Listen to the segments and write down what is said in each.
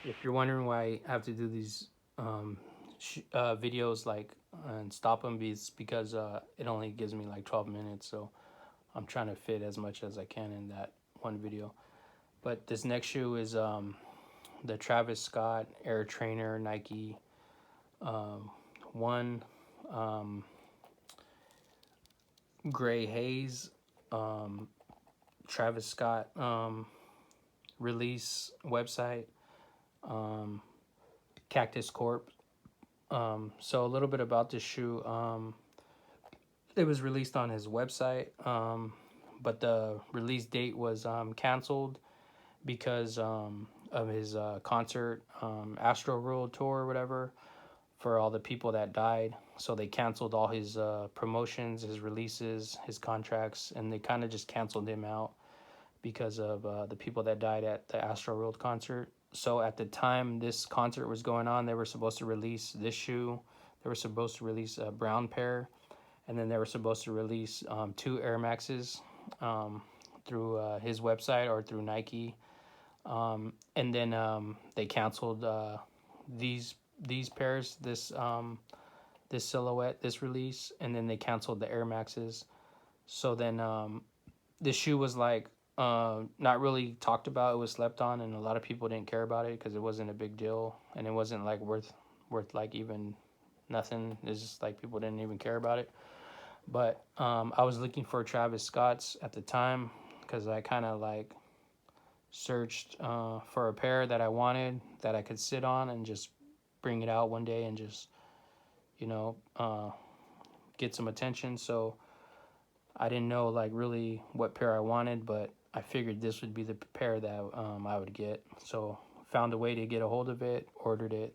If you're wondering why I have to do these videos and stop them, it's because it only gives me like 12 minutes. So I'm trying to fit as much as I can in that one video. But this next shoe is the Travis Scott Air Trainer Nike one gray haze Travis Scott release website, Cactus Corp. So a little bit about this shoe. It was released on his website, but the release date was canceled because of his concert, Astro World tour or whatever, for all the people that died. So they canceled all his promotions, his releases, his contracts, and they kind of just canceled him out because of the people that died at the Astro World concert. So at the time this concert was going on, they were supposed to release this shoe. They were supposed to release a brown pair, and then they were supposed to release two Air Maxes through his website or through Nike. And then they canceled these pairs, this silhouette, this release, and then they canceled the Air Maxes. So then this shoe was like not really talked about. It was slept on, and a lot of people didn't care about it because it wasn't a big deal, and it wasn't like worth like even nothing. It's just like people didn't even care about it. But I was looking for Travis Scott's at the time because I kind of like searched for a pair that I wanted that I could sit on and just bring it out one day and just you know get some attention. So I didn't know like really what pair I wanted, but I figured this would be the pair that I would get. So found a way to get a hold of it, ordered it.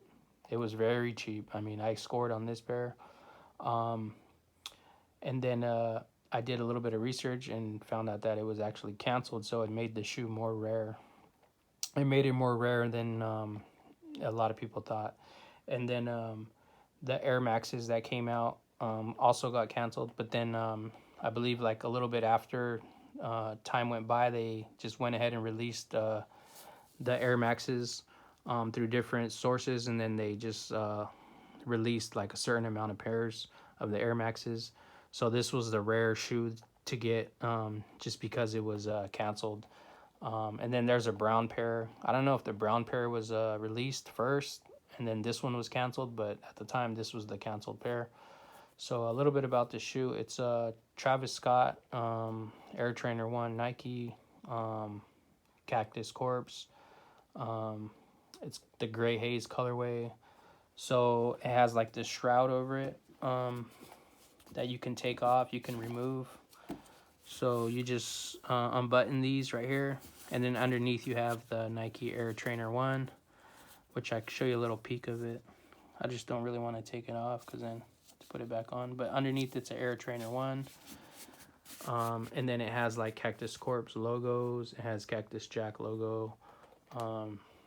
It was very cheap. I mean, I scored on this pair. And then I did a little bit of research and found out that it was actually canceled. So it made the shoe more rare. It made it more rare than a lot of people thought. And then the Air Maxes that came out also got canceled. But then I believe like a little bit after time went by, they just went ahead and released the Air Maxes through different sources, and then they just released like a certain amount of pairs of the Air Maxes. So this was the rare shoe to get just because it was canceled. And then there's a brown pair. I don't know if the brown pair was released first and then this one was canceled, but at the time this was the canceled pair. So a little bit about the shoe. It's a Travis Scott Air Trainer 1 Nike Cactus Corpse. It's the gray haze colorway. So it has like this shroud over it that you can take off, you can remove. So you just unbutton these right here, and then underneath you have the Nike Air Trainer 1, which I can show you a little peek of it. I just don't really want to take it off because then I have to put it back on. But underneath it's an Air Trainer 1. And then it has like Cactus Corp's logos. It has Cactus Jack logo.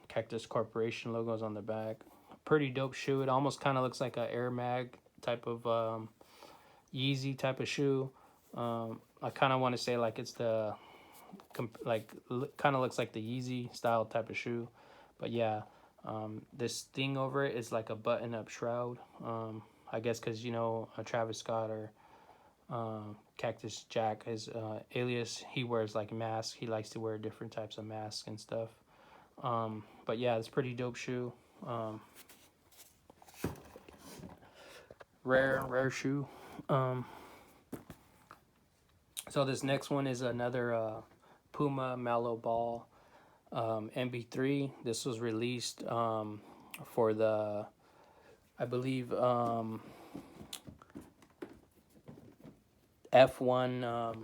Cactus Corporation logos on the back. Pretty dope shoe. It almost kind of looks like a Air Mag type of Yeezy type of shoe. I kind of want to say like it's the kind of looks like the Yeezy style type of shoe, but yeah, this thing over it is like a button up shroud. I guess because Travis Scott or Cactus Jack, his alias, he wears like masks. He likes to wear different types of masks and stuff. But yeah, it's a pretty dope shoe. Rare shoe. So this next one is another Puma Mallow Ball MB3. This was released for the, I believe, F1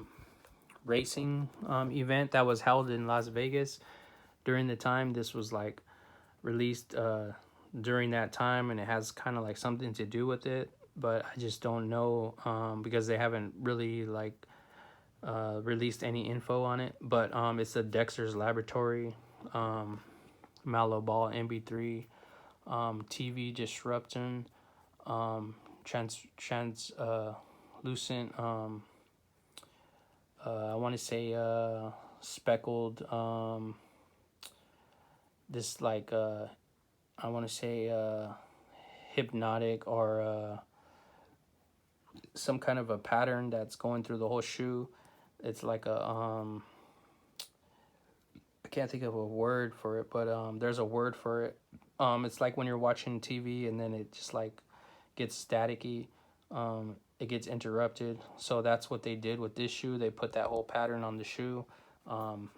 racing event that was held in Las Vegas during the time. This was like released during that time, and it has kind of like something to do with it, but I just don't know because they haven't really like released any info on it. But it's a Dexter's Laboratory Mallow Ball MB3 TV disrupting translucent I want to say speckled this like I want to say hypnotic or some kind of a pattern that's going through the whole shoe. It's like a I can't think of a word for it, but there's a word for it. It's like when you're watching TV and then it just like gets staticky. It gets interrupted. So that's what they did with this shoe. They put that whole pattern on the shoe. Um,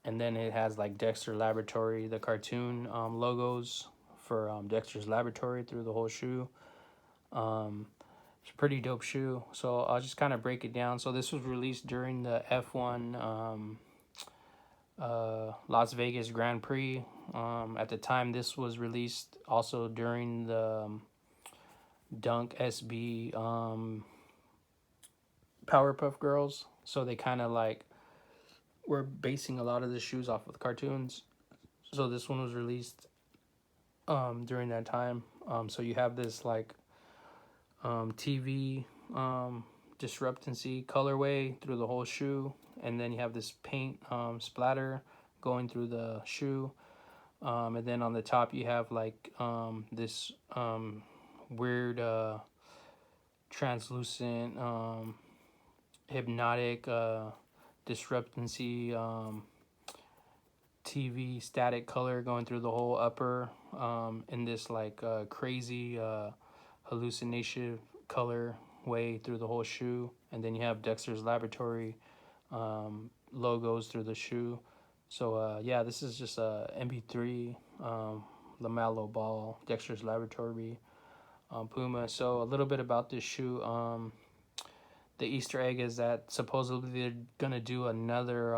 and then it has like Dexter Laboratory, the cartoon logos for Dexter's Laboratory through the whole shoe. Um, it's a pretty dope shoe. So I'll just kind of break it down. So this was released during the F1 Las Vegas Grand Prix. At the time this was released, also during the Dunk SB Powerpuff Girls. So they kind of like were basing a lot of the shoes off of the cartoons. So this one was released during that time. So you have this like TV disruptancy colorway through the whole shoe, and then you have this paint splatter going through the shoe, and then on the top you have like this weird translucent hypnotic disruptancy TV static color going through the whole upper in this like crazy hallucination color way through the whole shoe, and then you have Dexter's Laboratory logos through the shoe. So yeah, this is just a MP3 LaMelo Ball Dexter's Laboratory Puma. So a little bit about this shoe. The Easter egg is that supposedly they're gonna do another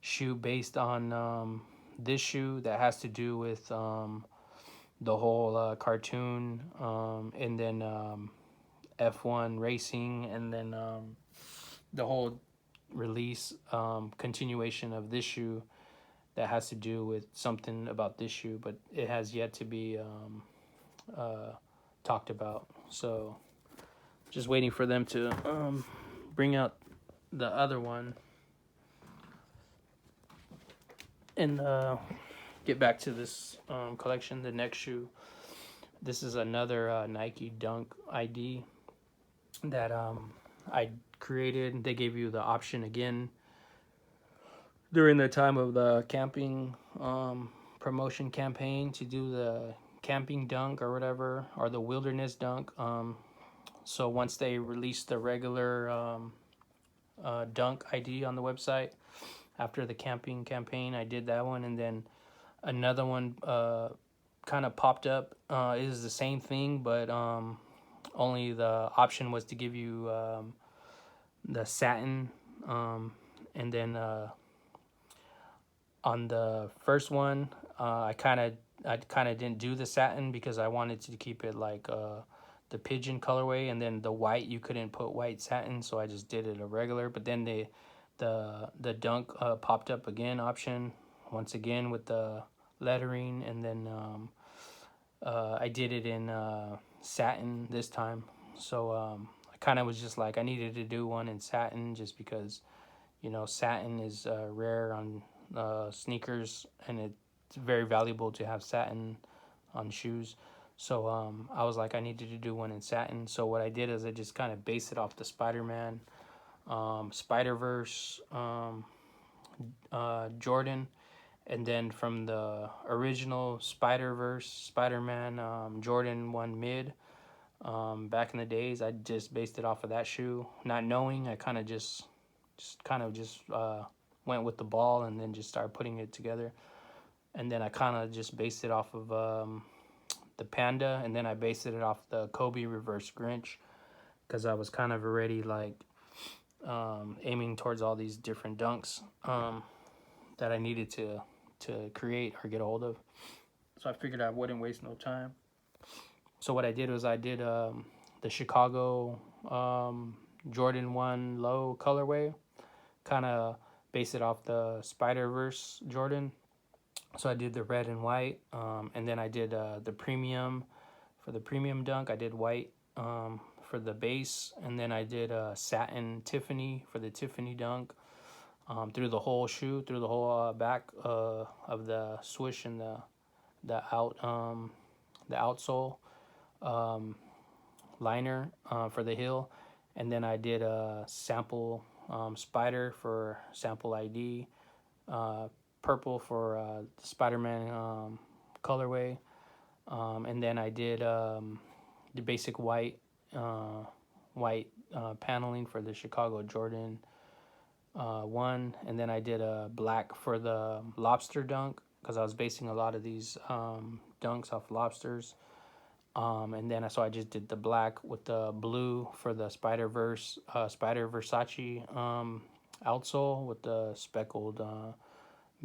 shoe based on this shoe that has to do with the whole cartoon, and then F1 racing, and then the whole release continuation of this shoe that has to do with something about this shoe, but it has yet to be talked about. So just waiting for them to bring out the other one and get back to this collection. The next shoe, this is another Nike Dunk ID that I created. They gave you the option again during the time of the camping promotion campaign to do the camping dunk or whatever, or the wilderness dunk. So once they released the regular dunk ID on the website after the camping campaign, I did that one, and then another one kind of popped up. It is the same thing, but only the option was to give you the satin, and then on the first one, I kind of didn't do the satin because I wanted to keep it like the pigeon colorway, and then the white you couldn't put white satin, so I just did it a regular. But then the dunk popped up again option once again with the lettering, and then I did it in satin this time. So I kind of was just like I needed to do one in satin just because satin is rare on sneakers, and it's very valuable to have satin on shoes. So I was like I needed to do one in satin. So what I did is I just kind of based it off the Spider-Man Spider-Verse Jordan, and then from the original Spider-Verse Spider-Man Jordan 1 mid back in the days. I just based it off of that shoe, not knowing. I kind of just went with the ball and then just started putting it together, and then I kind of just based it off of the Panda, and then I based it off the Kobe Reverse Grinch because I was kind of already like aiming towards all these different dunks that I needed to create or get a hold of. So I figured I wouldn't waste no time. So what I did was I did the Chicago Jordan 1 low colorway, kind of based it off the Spider-Verse Jordan. So I did the red and white, and then I did the premium for the premium dunk. I did white for the base, and then I did satin Tiffany for the Tiffany dunk. through the whole shoe, through the whole back of the swoosh and the out the outsole liner for the heel, and then I did a sample spider for sample ID, purple for the Spider-Man colorway, and then I did the basic white paneling for the Chicago Jordan one, and then I did a black for the lobster dunk because I was basing a lot of these dunks off lobsters. And then so I just did the black with the blue for the Spider Versace outsole with the speckled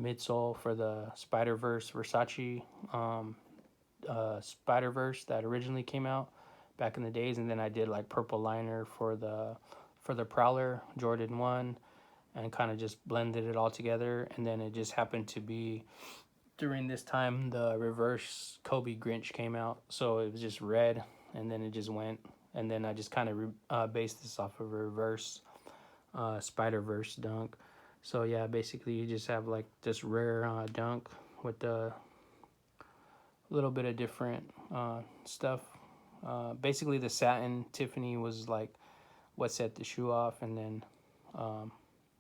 midsole for the Spider Verse Versace Spider Verse that originally came out back in the days, and then I did like purple liner for the Prowler Jordan one, and kind of just blended it all together. And then it just happened to be during this time the reverse Kobe Grinch came out, so it was just red, and then it just went. And then I just kind of based this off of a reverse Spider Verse dunk. So yeah, basically you just have like this rare dunk with a little bit of different stuff. Basically, the satin Tiffany was like what set the shoe off, and then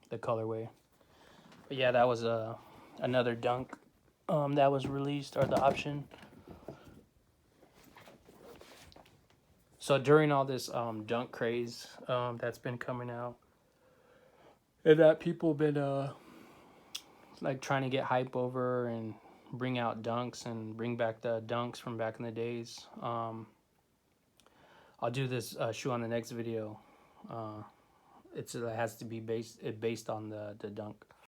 the colorway. But yeah, that was another dunk that was released, or the option. So during all this dunk craze that's been coming out, and that people been like trying to get hype over and bring out dunks and bring back the dunks from back in the days. I'll do this shoe on the next video. It has to be based on the dunk.